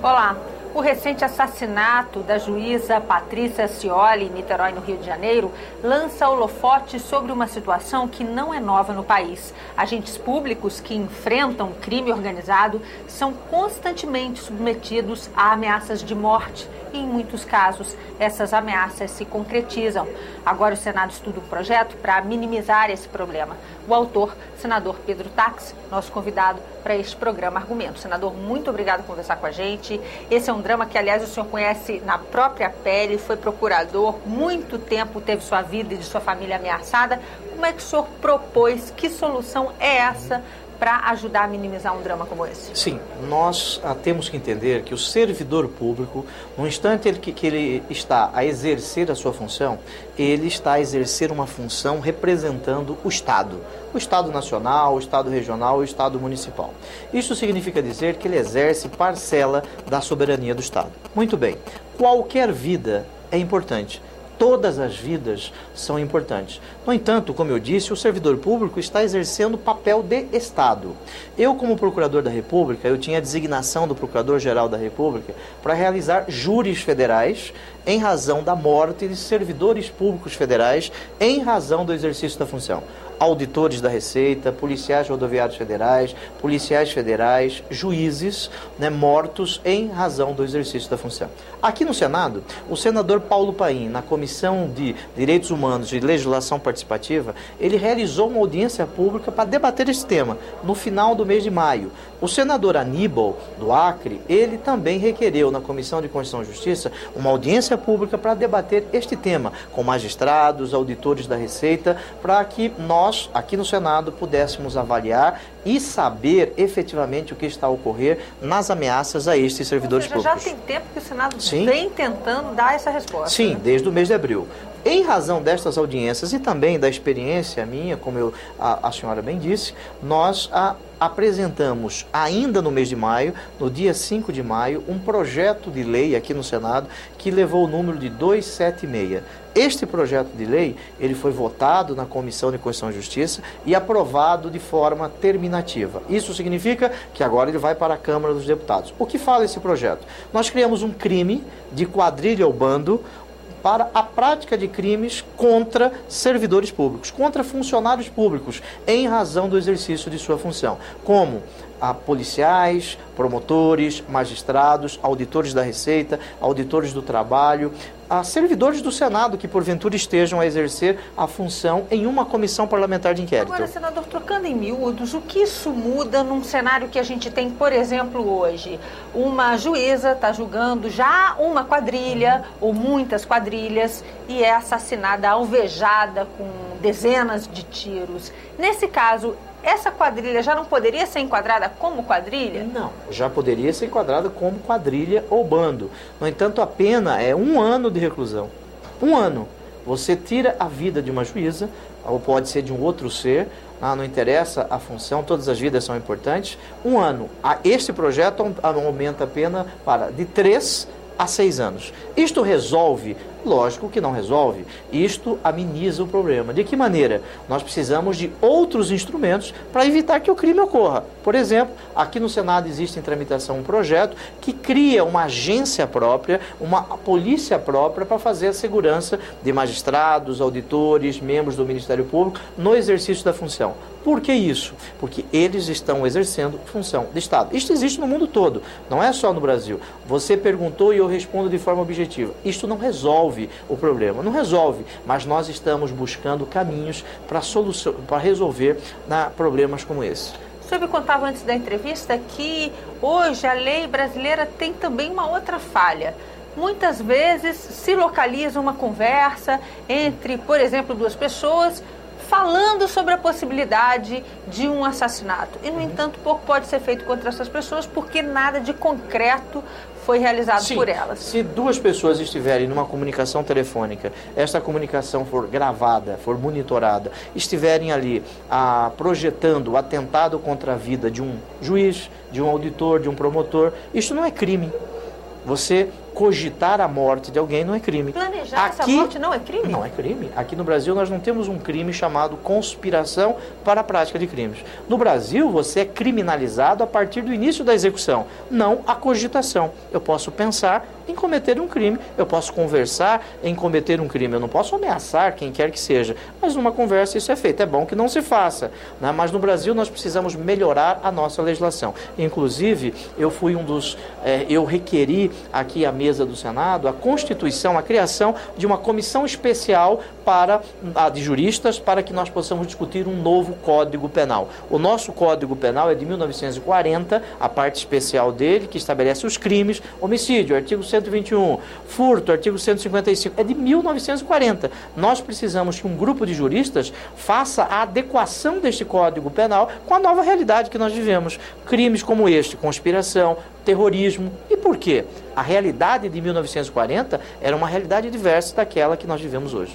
Olá. O recente assassinato da juíza Patrícia Scioli, em Niterói, no Rio de Janeiro, lança holofote sobre uma situação que não é nova no país. Agentes públicos que enfrentam crime organizado são constantemente submetidos a ameaças de morte e, em muitos casos, essas ameaças se concretizam. Agora o Senado estuda um projeto para minimizar esse problema. O autor, senador Pedro Táxi, nosso convidado para este programa Argumento. Senador, muito obrigado por conversar com a gente. Esse é um drama que, aliás, o senhor conhece na própria pele, foi procurador, muito tempo teve sua vida e de sua família ameaçada. Como é que o senhor propôs? Que solução é essa para ajudar a minimizar um drama como esse? Sim, nós temos que entender que o servidor público, no instante que ele está a exercer a sua função, ele está a exercer uma função representando o Estado nacional, o Estado regional e o Estado municipal. Isso significa dizer que ele exerce parcela da soberania do Estado. Muito bem, qualquer vida é importante. Todas as vidas são importantes. No entanto, como eu disse, o servidor público está exercendo o papel de Estado. Eu, como Procurador da República, eu tinha a designação do Procurador-Geral da República para realizar júris federais em razão da morte de servidores públicos federais em razão do exercício da função. Auditores da Receita, policiais rodoviários federais, policiais federais, juízes, mortos em razão do exercício da função. Aqui no Senado, o senador Paulo Paim, na Comissão de Direitos Humanos e Legislação Participativa, ele realizou uma audiência pública para debater esse tema no final do mês de maio. O senador Aníbal, do Acre, ele também requereu na Comissão de Constituição e Justiça uma audiência pública para debater este tema com magistrados, auditores da Receita, para que nós, aqui no Senado, pudéssemos avaliar e saber efetivamente o que está a ocorrer nas ameaças a estes servidores públicos. Já tem tempo que o Senado vem tentando dar essa resposta. Sim, né? Desde o mês de abril. Em razão destas audiências e também da experiência minha, como a senhora bem disse, nós apresentamos ainda no mês de maio, no dia 5 de maio, um projeto de lei aqui no Senado que levou o número de 276. Este projeto de lei, ele foi votado na Comissão de Constituição e Justiça e aprovado de forma terminativa. Isso significa que agora ele vai para a Câmara dos Deputados. O que fala esse projeto? Nós criamos um crime de quadrilha ou bando para a prática de crimes contra servidores públicos, contra funcionários públicos, em razão do exercício de sua função, como policiais, promotores, magistrados, auditores da Receita, auditores do trabalho, servidores do Senado que porventura estejam a exercer a função em uma comissão parlamentar de inquérito. Agora, senador, trocando em miúdos, o que isso muda num cenário que a gente tem, por exemplo, hoje? Uma juíza está julgando já uma quadrilha ou muitas quadrilhas e é assassinada, alvejada com dezenas de tiros. Nesse caso, essa quadrilha já não poderia ser enquadrada como quadrilha? Não, já poderia ser enquadrada como quadrilha ou bando. No entanto, a pena é 1 ano de reclusão. 1 ano. Você tira a vida de uma juíza, ou pode ser de um outro ser, não interessa a função, todas as vidas são importantes. 1 ano. Este projeto aumenta a pena para de 3 a 6 anos. Isto resolve? Lógico que não resolve. Isto ameniza o problema. De que maneira? Nós precisamos de outros instrumentos para evitar que o crime ocorra. Por exemplo, aqui no Senado existe em tramitação um projeto que cria uma agência própria, uma polícia própria para fazer a segurança de magistrados, auditores, membros do Ministério Público no exercício da função. Por que isso? Porque eles estão exercendo função de Estado. Isto existe no mundo todo, não é só no Brasil. Você perguntou e eu respondo de forma objetiva. Isto não resolve o problema, não resolve, mas nós estamos buscando caminhos para resolver problemas como esse. O senhor me contava antes da entrevista que hoje a lei brasileira tem também uma outra falha. Muitas vezes se localiza uma conversa entre, por exemplo, 2 pessoas falando sobre a possibilidade de um assassinato. E, no entanto, pouco pode ser feito contra essas pessoas porque nada de concreto foi realizado por elas. Se 2 pessoas estiverem numa comunicação telefônica, essa comunicação for gravada, for monitorada, estiverem ali projetando o atentado contra a vida de um juiz, de um auditor, de um promotor, isso não é crime. Você cogitar a morte de alguém não é crime. Planejar essa morte não é crime? Não é crime. Aqui no Brasil nós não temos um crime chamado conspiração para a prática de crimes. No Brasil você é criminalizado a partir do início da execução, não a cogitação. Eu posso pensar em cometer um crime, eu posso conversar em cometer um crime, eu não posso ameaçar quem quer que seja, mas numa conversa isso é feito. É bom que não se faça, né? Mas no Brasil nós precisamos melhorar a nossa legislação. Inclusive, eu fui eu requeri aqui à mesa do Senado a constituição, a criação de uma comissão especial de juristas para que nós possamos discutir um novo Código Penal. O nosso Código Penal é de 1940, a parte especial dele, que estabelece os crimes, homicídio, artigo 121, furto, artigo 155, é de 1940. Nós precisamos que um grupo de juristas faça a adequação deste Código Penal com a nova realidade que nós vivemos. Crimes como este, conspiração, terrorismo. E por quê? A realidade de 1940 era uma realidade diversa daquela que nós vivemos hoje.